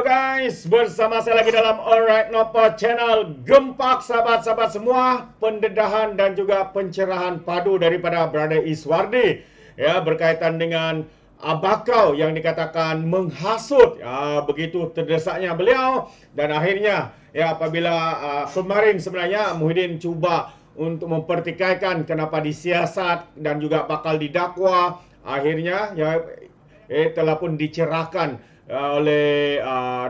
guys, bersama saya lagi dalam Alright Nopo Channel. Gempak sahabat-sahabat semua, pendedahan dan juga pencerahan padu daripada Brother Iswardi ya, berkaitan dengan bakau yang dikatakan menghasut. Begitu terdesaknya beliau, dan akhirnya ya apabila kemarin sebenarnya Muhyiddin cuba untuk mempertikaikan kenapa disiasat dan juga bakal didakwa, akhirnya ya telah pun dicerahkan oleh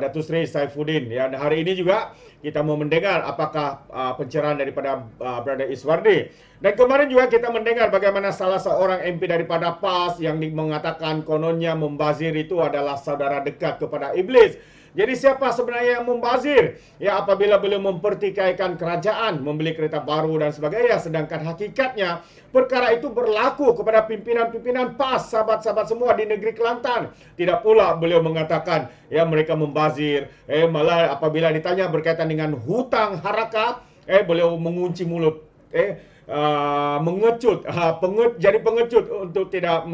Datuk Seri Saifuddin. Ya, dan hari ini juga kita mau mendengar apakah pencerahan daripada Brother Iswardi. Dan kemarin juga kita mendengar bagaimana salah seorang MP daripada PAS yang mengatakan kononnya membazir itu adalah saudara dekat kepada iblis. Jadi siapa sebenarnya yang membazir? Ya, apabila beliau mempertikaikan kerajaan, membeli kereta baru dan sebagainya, sedangkan hakikatnya perkara itu berlaku kepada pimpinan-pimpinan PAS, sahabat-sahabat semua di negeri Kelantan. Tidak pula beliau mengatakan ya mereka membazir. Malah apabila ditanya berkaitan dengan hutang haraka, beliau mengunci mulut. Mengecut, jadi pengecut untuk tidak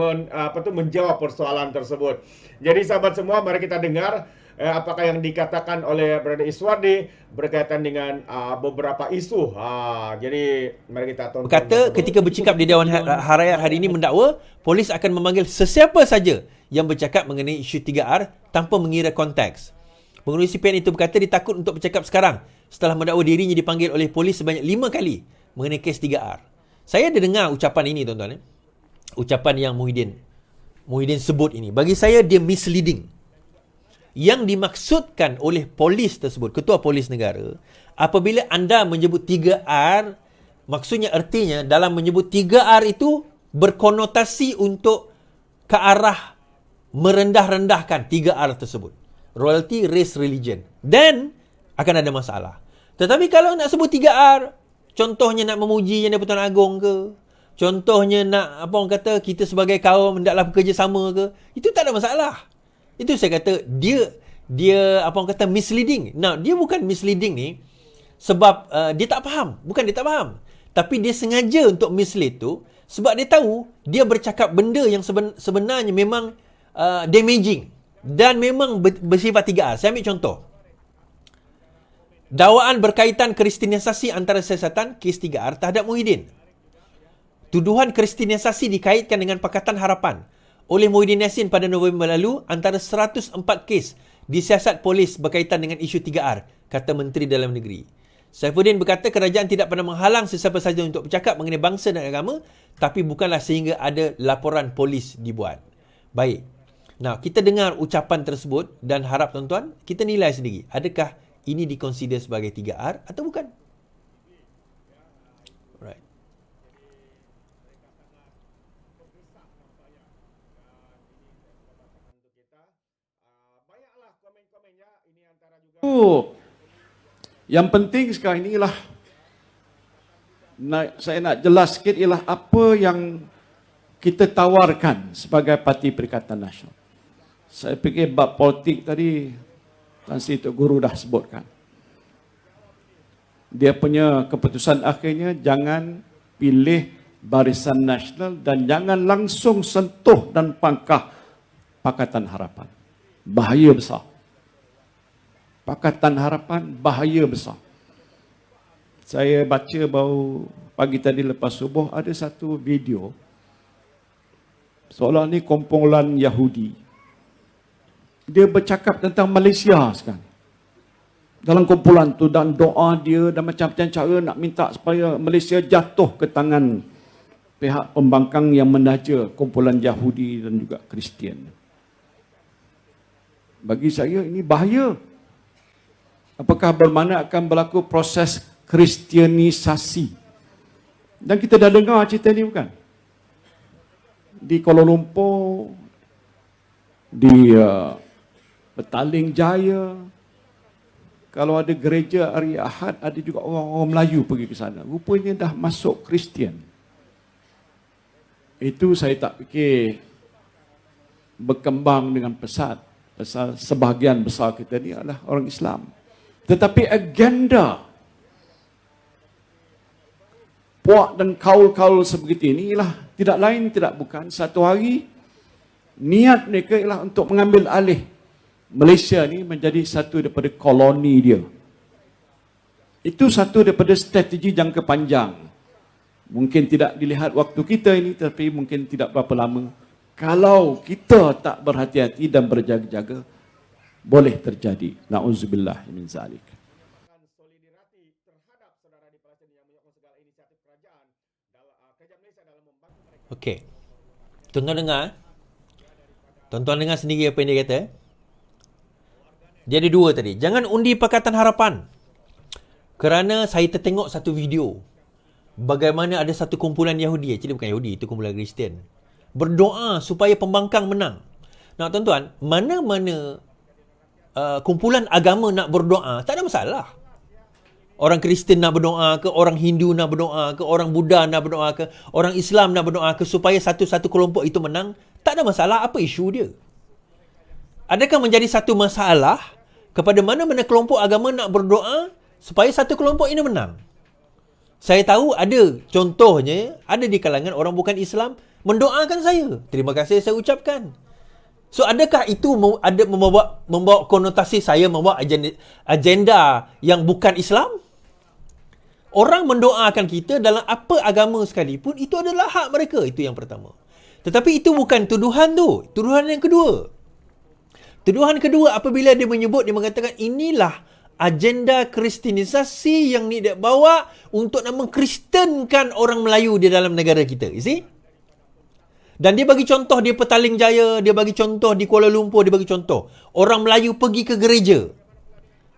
menjawab persoalan tersebut. Jadi sahabat semua, mari kita dengar apakah yang dikatakan oleh Brother Iswardi berkaitan dengan beberapa isu. Jadi mari kita tonton. Berkata ketika bercakap di Dewan Rakyat hari ini mendakwa polis akan memanggil sesiapa saja yang bercakap mengenai isu 3R tanpa mengira konteks. Pengerusi PN itu berkata dia takut untuk bercakap sekarang setelah mendakwa dirinya dipanggil oleh polis sebanyak 5 kali mengenai kes 3R. Saya ada dengar ucapan ini, tuan-tuan. Ucapan yang Muhyiddin sebut ini. Bagi saya dia misleading. Yang dimaksudkan oleh polis tersebut, ketua polis negara, apabila anda menyebut 3R, maksudnya artinya dalam menyebut 3R itu berkonotasi untuk ke arah merendah-rendahkan 3R tersebut. Royalty, race, religion. Dan akan ada masalah. Tetapi kalau nak sebut 3R, contohnya nak memuji Yang di-Pertuan Agong ke, contohnya nak kita sebagai kaum hendaklah bekerjasama ke, itu tak ada masalah. Itu saya kata dia misleading. Nah, dia bukan misleading ni sebab dia tak faham. Bukan dia tak faham. Tapi dia sengaja untuk mislead tu sebab dia tahu dia bercakap benda yang sebenarnya memang damaging dan memang bersifat 3R. Saya ambil contoh. Dakwaan berkaitan kristianisasi antara siasatan kes 3R terhadap Muhyiddin. Tuduhan kristianisasi dikaitkan dengan Pakatan Harapan oleh Muhyiddin Yassin pada November lalu antara 104 kes disiasat polis berkaitan dengan isu 3R, kata Menteri Dalam Negeri. Saifuddin berkata kerajaan tidak pernah menghalang sesiapa sahaja untuk bercakap mengenai bangsa dan agama, tapi bukanlah sehingga ada laporan polis dibuat. Baik. Nah, kita dengar ucapan tersebut dan harap tuan-tuan kita nilai sendiri. Adakah ini dikonsider sebagai 3R atau bukan? Alright. Yang penting sekarang ini ialah saya nak jelas sikit ialah apa yang kita tawarkan sebagai Parti Perikatan Nasional. Saya fikir bab politik tadi Tan Sri Tok Guru dah sebutkan. Dia punya keputusan akhirnya jangan pilih Barisan Nasional dan jangan langsung sentuh dan pangkah Pakatan Harapan. Bahaya besar. Pakatan Harapan bahaya besar. Saya baca baru pagi tadi lepas subuh ada satu video seolah ni kumpulan Yahudi. Dia bercakap tentang Malaysia sekarang. Dalam kumpulan tu dan doa dia dan macam-macam cara nak minta supaya Malaysia jatuh ke tangan pihak pembangkang yang menaja kumpulan Yahudi dan juga Kristian. Bagi saya ini bahaya. Apakah bermakna akan berlaku proses kristianisasi? Dan kita dah dengar cerita ni bukan? Di Kuala Lumpur, di Petaling Jaya, kalau ada gereja hari Ahad, ada juga orang-orang Melayu pergi ke sana. Rupanya dah masuk Kristian. Itu saya tak fikir berkembang dengan pesat. Pasal sebahagian besar kita ni adalah orang Islam. Tetapi agenda puak dan kaul-kaul sebegitu ini ialah tidak lain tidak bukan satu hari niat mereka ialah untuk mengambil alih Malaysia ni menjadi satu daripada koloni dia. Itu satu daripada strategi jangka panjang. Mungkin tidak dilihat waktu kita ini, tapi mungkin tidak berapa lama. Kalau kita tak berhati-hati dan berjaga-jaga, boleh terjadi. Na'udzubillah min zalik. Okey. Tuan-tuan dengar. Tuan-tuan dengar sendiri apa yang dia kata. Dia ada dua tadi. Jangan undi Pakatan Harapan. Kerana saya tertengok satu video. Bagaimana ada satu kumpulan Yahudi. Actually bukan Yahudi. Itu kumpulan Kristian. Berdoa supaya pembangkang menang. Nah tuan-tuan. Mana-mana kumpulan agama nak berdoa. Tak ada masalah. Orang Kristian nak berdoa ke, orang Hindu nak berdoa ke, orang Buddha nak berdoa ke, orang Islam nak berdoa ke supaya satu-satu kelompok itu menang. Tak ada masalah. Apa isu dia? Adakah menjadi satu masalah kepada mana-mana kelompok agama nak berdoa supaya satu kelompok ini menang? Saya tahu ada contohnya, ada di kalangan orang bukan Islam mendoakan saya. Terima kasih saya ucapkan. So adakah itu ada membawa konotasi saya membawa agenda yang bukan Islam? Orang mendoakan kita dalam apa agama sekalipun, itu adalah hak mereka. Itu yang pertama. Tetapi itu bukan tuduhan tu. Tuduhan yang kedua. Tuduhan kedua apabila dia menyebut, dia mengatakan inilah agenda kristianisasi yang ni dia bawa untuk nak mengkristenkan orang Melayu di dalam negara kita. You see? Dan dia bagi contoh di Petaling Jaya, dia bagi contoh di Kuala Lumpur, dia bagi contoh. Orang Melayu pergi ke gereja.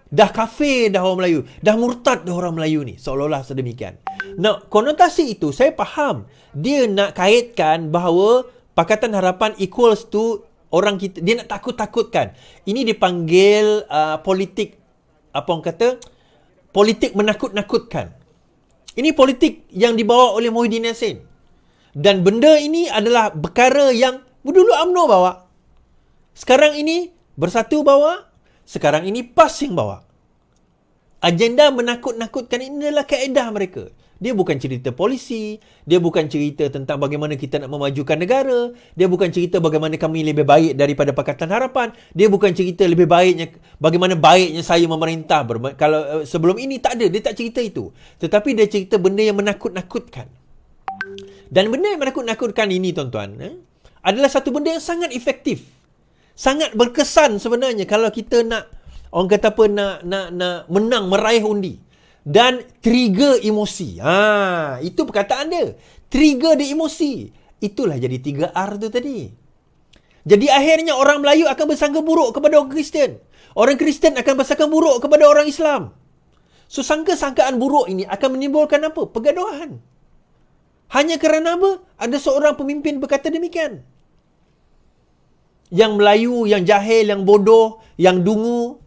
Dah kafir dah orang Melayu. Dah murtad dah orang Melayu ni. Seolah-olah sedemikian. Nah, konotasi itu saya faham. Dia nak kaitkan bahawa Pakatan Harapan equals to orang kita. Dia nak takut-takutkan. Ini dipanggil politik, apa orang kata? Politik menakut-nakutkan. Ini politik yang dibawa oleh Muhyiddin Yassin. Dan benda ini adalah perkara yang dulu UMNO bawa. Sekarang ini Bersatu bawa. Sekarang ini PAS yang bawa. Agenda menakut-nakutkan ini adalah kaedah mereka. Dia bukan cerita polisi. Dia bukan cerita tentang bagaimana kita nak memajukan negara. Dia bukan cerita bagaimana kami lebih baik daripada Pakatan Harapan. Dia bukan cerita lebih baiknya bagaimana baiknya saya memerintah. Kalau sebelum ini tak ada. Dia tak cerita itu. Tetapi dia cerita benda yang menakut-nakutkan. Dan benda yang menakut-nakutkan ini tuan-tuan adalah satu benda yang sangat efektif. Sangat berkesan sebenarnya kalau kita nak, orang kata apa, nak menang, meraih undi. Dan trigger emosi. Itu perkataan dia. Trigger dia emosi. Itulah jadi 3R tu tadi. Jadi akhirnya orang Melayu akan bersangka buruk kepada orang Kristian. Orang Kristian akan bersangka buruk kepada orang Islam. So sangka-sangkaan buruk ini akan menimbulkan apa? Pergaduhan. Hanya kerana apa? Ada seorang pemimpin berkata demikian. Yang Melayu, yang jahil, yang bodoh, yang dungu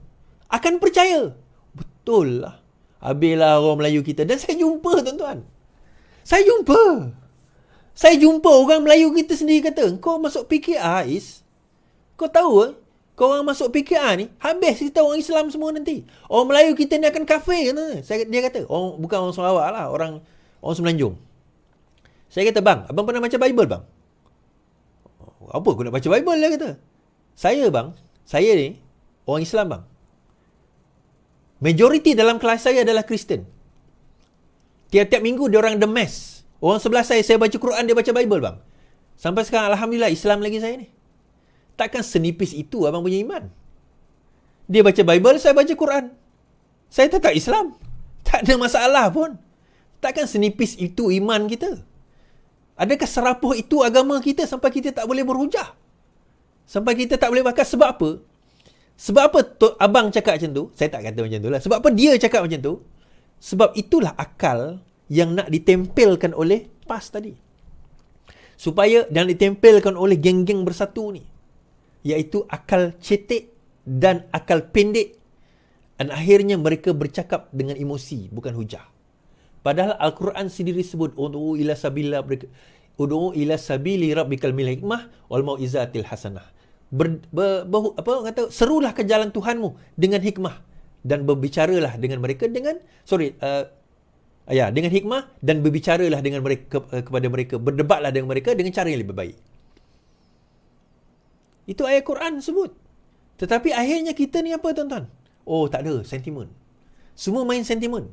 akan percaya. Betul lah. Habislah orang Melayu kita. Dan saya jumpa tuan-tuan. Saya jumpa orang Melayu kita sendiri kata, kau masuk PKR Is. Kau tahu kau orang masuk PKR ni, habis kita orang Islam semua nanti. Orang Melayu kita ni akan kafir. Dia kata, bukan orang Sarawak lah, orang Semenanjung. Saya kata, bang, abang pernah baca Bible bang? Apa aku nak baca Bible dia kata. Saya ni orang Islam bang. Majoriti dalam kelas saya adalah Kristen. Tiap-tiap minggu dia orang the mess. Orang sebelah saya baca Quran, dia baca Bible bang. Sampai sekarang Alhamdulillah Islam lagi saya ni. Takkan senipis itu abang punya iman. Dia baca Bible, saya baca Quran. Saya tetap Islam. Tak ada masalah pun. Takkan senipis itu iman kita. Adakah serapuh itu agama kita sampai kita tak boleh berhujah? Sampai kita tak boleh bakar. Sebab apa? Sebab apa abang cakap macam tu? Saya tak kata macam tu lah. Sebab apa dia cakap macam tu? Sebab itulah akal yang nak ditempelkan oleh PAS tadi. Supaya dan ditempelkan oleh geng-geng bersatu ni. Iaitu akal cetek dan akal pendek. Dan akhirnya mereka bercakap dengan emosi, bukan hujah. Padahal Al-Quran sendiri sebut ud'u ila sabili rabbikal bil hikmah wal mau'izatil hasanah. Serulah ke jalan Tuhanmu dengan hikmah dan berbicaralah dengan mereka dengan dengan hikmah dan berbicaralah dengan mereka kepada mereka, berdebatlah dengan mereka dengan cara yang lebih baik. Itu ayat Quran sebut. Tetapi akhirnya kita ni apa tuan-tuan? Oh, tak ada sentimen. Semua main sentimen.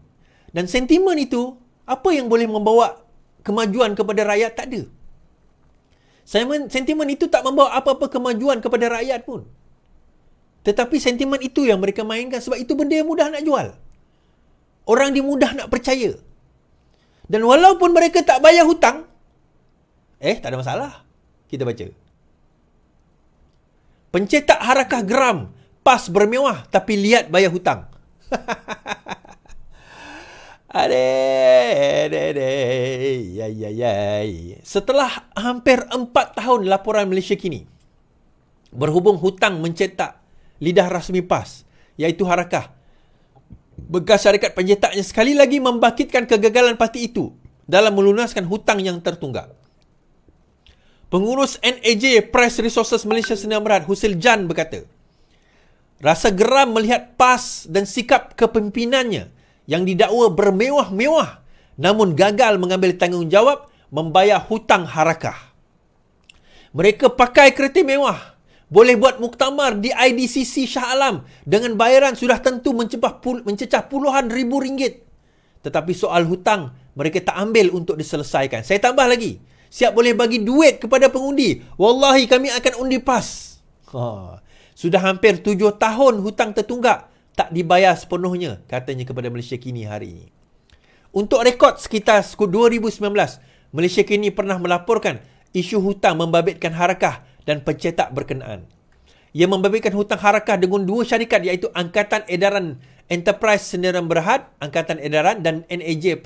Dan sentimen itu, apa yang boleh membawa kemajuan kepada rakyat? Tak ada. Sentimen itu tak membawa apa-apa kemajuan kepada rakyat pun. Tetapi sentimen itu yang mereka mainkan sebab itu benda yang mudah nak jual. Orang dia mudah nak percaya. Dan walaupun mereka tak bayar hutang, tak ada masalah. Kita baca. Pencetak harakah geram, PAS bermewah tapi lihat bayar hutang. Setelah hampir 4 tahun laporan Malaysia Kini, berhubung hutang mencetak lidah rasmi PAS, iaitu harakah, bekas syarikat pencetaknya sekali lagi membangkitkan kegagalan parti itu dalam melunaskan hutang yang tertunggak. Pengurus NAJ Press Resources Malaysia Sdn Bhd, Husil Jan berkata, rasa geram melihat PAS dan sikap kepimpinannya yang didakwa bermewah-mewah namun gagal mengambil tanggungjawab membayar hutang harakah. Mereka pakai kereta mewah, boleh buat muktamar di IDCC Shah Alam dengan bayaran sudah tentu mencecah puluhan ribu ringgit. Tetapi soal hutang, mereka tak ambil untuk diselesaikan. Saya tambah lagi, siap boleh bagi duit kepada pengundi. Wallahi kami akan undi PAS. Sudah hampir 7 tahun hutang tertunggak, tak dibayar sepenuhnya, katanya kepada Malaysia Kini hari ini. Untuk rekod sekitar 2019, Malaysia Kini pernah melaporkan isu hutang membabitkan harakah dan pencetak berkenaan. Ia membabitkan hutang harakah dengan 2 syarikat iaitu Angkatan Edaran Enterprise Sdn Bhd, Angkatan Edaran dan NAJ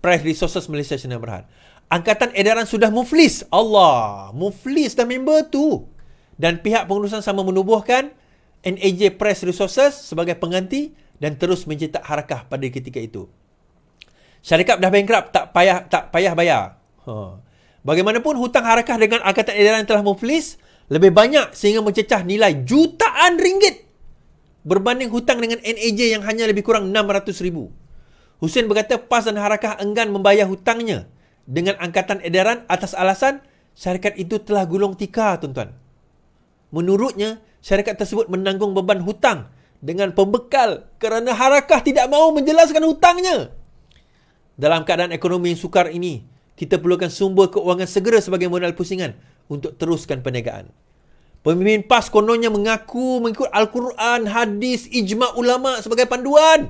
Press Resources Malaysia Sdn Bhd. Angkatan Edaran sudah muflis. Allah, muflis dah member tu. Dan pihak pengurusan sama menubuhkan NAJ Press Resources sebagai pengganti dan terus mencetak harakah pada ketika itu. Syarikat dah bankrupt, tak payah bayar. Bagaimanapun hutang harakah dengan Angkatan Edaran telah muflis lebih banyak sehingga mencecah nilai jutaan ringgit berbanding hutang dengan NAJ yang hanya lebih kurang 600,000. Husin berkata PAS dan harakah enggan membayar hutangnya dengan Angkatan Edaran atas alasan syarikat itu telah gulung tikar, tuan-tuan. Menurutnya, syarikat tersebut menanggung beban hutang dengan pembekal kerana harakah tidak mahu menjelaskan hutangnya. Dalam keadaan ekonomi yang sukar ini, kita perlukan sumber keuangan segera sebagai modal pusingan untuk teruskan perniagaan. Pemimpin PAS kononnya mengaku mengikut Al-Quran, hadis, ijma' ulama' sebagai panduan.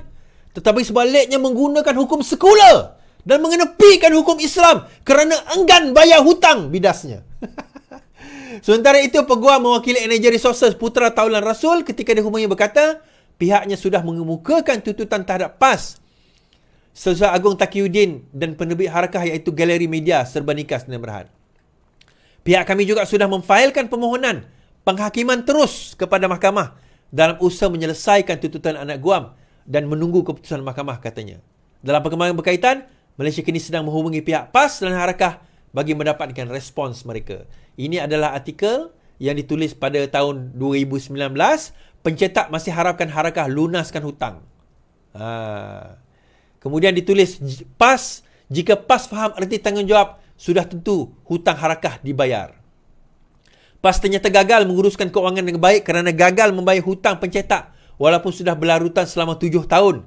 Tetapi sebaliknya menggunakan hukum sekular dan mengenepikan hukum Islam kerana enggan bayar hutang, bidasnya. Sementara itu, peguam mewakili NAJ Resources Putra Taulan Rasul ketika dihubungi berkata, pihaknya sudah mengemukakan tuntutan terhadap PAS, Sesar Agung Taqiyuddin dan penerbit harakah iaitu Galeri Media Serba Nikah Sdn Bhd. Pihak kami juga sudah memfailkan permohonan penghakiman terus kepada mahkamah dalam usaha menyelesaikan tuntutan anak guam dan menunggu keputusan mahkamah, katanya. Dalam perkembangan berkaitan, Malaysia Kini sedang menghubungi pihak PAS dan harakah bagi mendapatkan respons mereka. Ini adalah artikel yang ditulis pada tahun 2019. Pencetak masih harapkan harakah lunaskan hutang. Kemudian ditulis PAS, jika PAS faham erti tanggungjawab, sudah tentu hutang harakah dibayar. PAS ternyata gagal menguruskan keuangan dengan baik kerana gagal membayar hutang pencetak walaupun sudah berlarutan selama 7 tahun,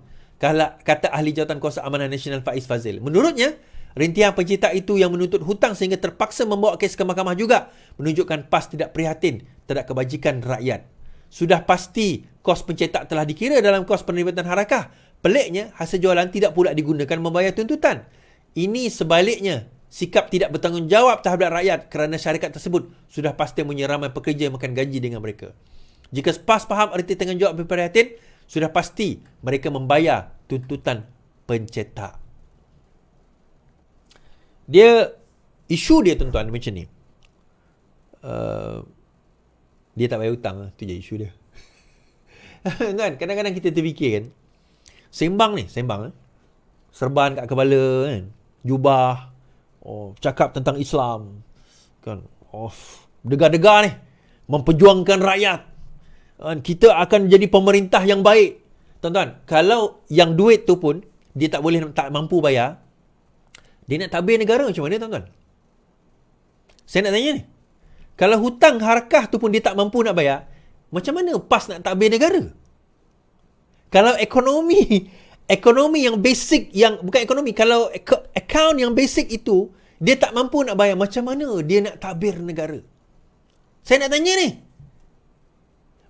kata ahli Jawatan Kuasa Amanah Nasional Faiz Fazil. Menurutnya, rintihan pencetak itu yang menuntut hutang sehingga terpaksa membawa kes ke mahkamah juga menunjukkan PAS tidak prihatin terhadap kebajikan rakyat. Sudah pasti kos pencetak telah dikira dalam kos penerbitan harakah. Peliknya, hasil jualan tidak pula digunakan membayar tuntutan. Ini sebaliknya, sikap tidak bertanggungjawab terhadap rakyat kerana syarikat tersebut sudah pasti menyeramai pekerja yang makan gaji dengan mereka. Jika PAS faham erti tanggungjawab berprihatin, sudah pasti mereka membayar tuntutan pencetak. Isu dia tuan-tuan macam ni. Dia tak bayar hutang, tu je isu dia. Kan, kadang-kadang kita terfikir kan, sembang. Serban kat kepala kan, jubah, cakap tentang Islam kan, degar-degar ni memperjuangkan rakyat kan, kita akan jadi pemerintah yang baik. Tuan-tuan, kalau yang duit tu pun dia tak mampu bayar, dia nak tabir negara macam mana, tuan-tuan? Saya nak tanya ni, kalau hutang harakah tu pun dia tak mampu nak bayar, Macam mana PAS nak takbir negara? Kalau ekonomi yang basic, yang bukan ekonomi, kalau account yang basic itu dia tak mampu nak bayar, macam mana dia nak takbir negara? Saya nak tanya ni,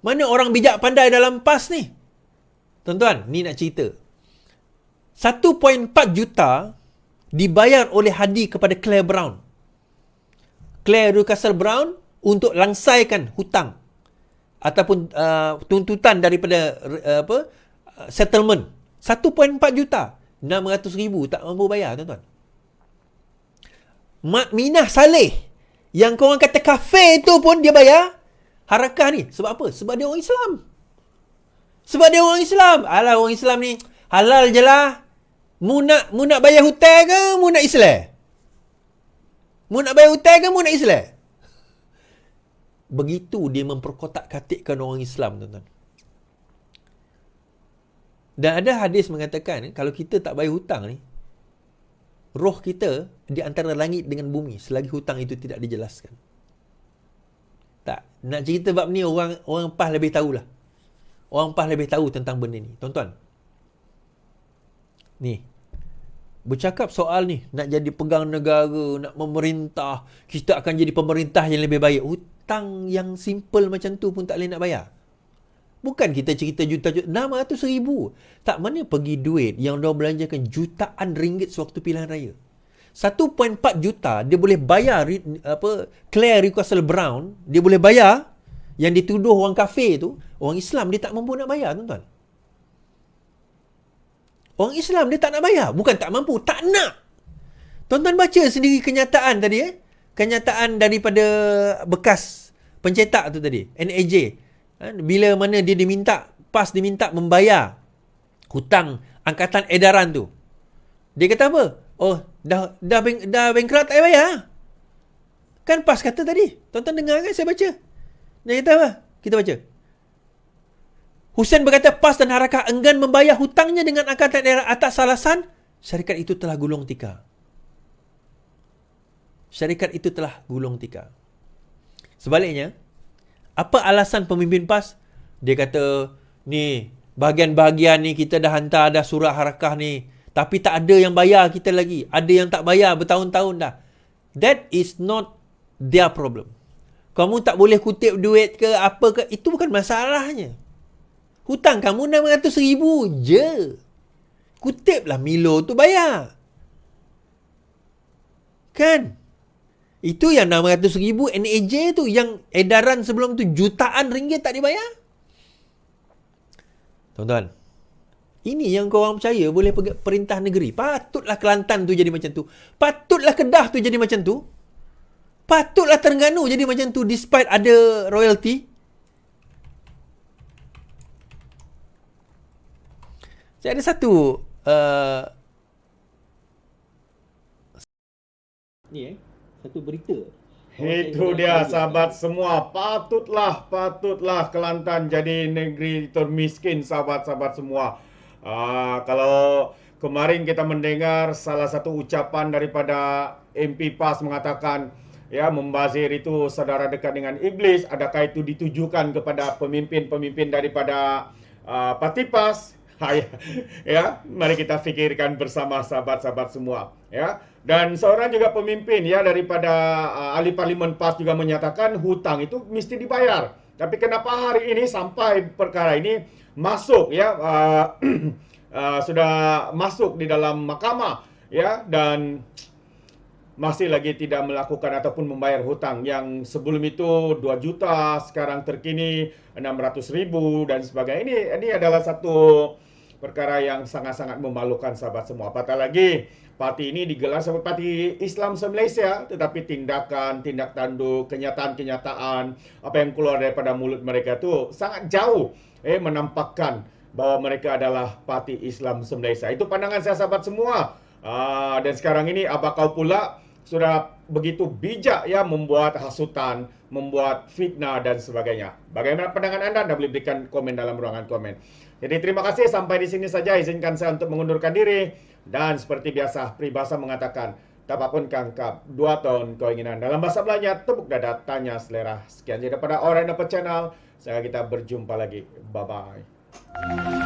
mana orang bijak pandai dalam PAS ni? Tuan-tuan, ni nak cerita. 1.4 juta dibayar oleh Hadi kepada Claire Brown. Claire Rucastle Brown untuk langsaikan hutang ataupun tuntutan daripada settlement. 1.4 juta. 600,000 tak mampu bayar, tuan-tuan. Mak Minah Saleh yang korang kata kafe tu pun dia bayar harakah ni. Sebab apa? Sebab dia orang Islam. Sebab dia orang Islam. Alah, orang Islam ni halal je lah. Mu nak bayar hutang ke mu nak Islam? Mu nak bayar hutang ke mu nak Islam? Begitu dia memperkotak-katikkan orang Islam, tuan-tuan. Dan ada hadis mengatakan, kalau kita tak bayar hutang ni, roh kita di antara langit dengan bumi selagi hutang itu tidak dijelaskan. Tak, nak cerita bab ni orang PAS lebih tahulah. Orang PAS lebih tahu tentang benda ni, tuan-tuan. Ni, bercakap soal ni, nak jadi pegang negara, nak memerintah, kita akan jadi pemerintah yang lebih baik. Hutang yang simple macam tu pun tak boleh nak bayar. Bukan kita cerita juta-juta, 600,000. Tak, mana pergi duit yang dia belanjakan jutaan ringgit sewaktu pilihan raya. 1.4 juta dia boleh bayar Claire Rucastle Brown, dia boleh bayar yang dituduh orang kafir tu, orang Islam dia tak mampu nak bayar, tuan-tuan. Orang Islam dia tak nak bayar. Bukan tak mampu, tak nak. Tuan-tuan baca sendiri kenyataan tadi. Kenyataan daripada bekas pencetak tu tadi. NAJ. Bila mana dia diminta, PAS diminta membayar hutang angkatan edaran tu. Dia kata apa? Oh, dah bankrupt tak bayar. Kan PAS kata tadi. Tuan-tuan dengar kan saya baca? Dia kata apa? Kita baca. Hussein berkata PAS dan Harakah enggan membayar hutangnya dengan angkatan daerah atas alasan syarikat itu telah gulung tikar. Syarikat itu telah gulung tikar. Sebaliknya, apa alasan pemimpin PAS? Dia kata, ni, bahagian-bahagian ni kita dah hantar dah surat Harakah ni. Tapi tak ada yang bayar kita lagi. Ada yang tak bayar bertahun-tahun dah. That is not their problem. Kamu tak boleh kutip duit ke apa ke, itu bukan masalahnya. Hutang kamu 600,000 je. Kutiplah Milo tu bayar. Kan? Itu yang 600,000 NAJ tu. Yang edaran sebelum tu jutaan ringgit tak dibayar. Tuan-tuan, ini yang korang percaya boleh perintah negeri. Patutlah Kelantan tu jadi macam tu. Patutlah Kedah tu jadi macam tu. Patutlah Terengganu jadi macam tu despite ada royalty. Saya ada satu satu berita. Itu dia sahabat semua. Patutlah Kelantan jadi negeri termiskin, sahabat-sahabat semua. Kalau kemarin kita mendengar salah satu ucapan daripada MP PAS mengatakan, ya, membazir itu saudara dekat dengan iblis. Adakah itu ditujukan kepada pemimpin-pemimpin daripada parti PAS? Ya, mari kita fikirkan bersama sahabat-sahabat semua, ya. Dan seorang juga pemimpin, ya, daripada ahli parlimen PAS juga menyatakan hutang itu mesti dibayar. Tapi kenapa hari ini sampai perkara ini masuk, ya, sudah masuk di dalam mahkamah, ya, dan masih lagi tidak melakukan ataupun membayar hutang yang sebelum itu 2 juta, sekarang terkini 600,000 dan sebagainya. Ini adalah satu perkara yang sangat-sangat memalukan, sahabat semua. Apatah lagi parti ini digelar sebagai Parti Islam se-Malaysia, tetapi tindak tanduk, kenyataan-kenyataan apa yang keluar daripada mulut mereka itu sangat jauh menampakkan bahwa mereka adalah Parti Islam se-Malaysia. Itu pandangan saya, sahabat semua. Dan sekarang ini abakau pula sudah begitu bijak, ya, membuat hasutan, membuat fitnah dan sebagainya. Bagaimana pandangan anda? Anda boleh berikan komen dalam ruangan komen. Jadi terima kasih, sampai di sini saja. Izinkan saya untuk mengundurkan diri. Dan seperti biasa, peribahasa mengatakan, Tapak pun kangkap 2 tahun keinginan. Dalam bahasa Melayu, tepuk dada, tanya selera. Sekian saja daripada Alright No Channel. Sekarang kita berjumpa lagi. Bye-bye.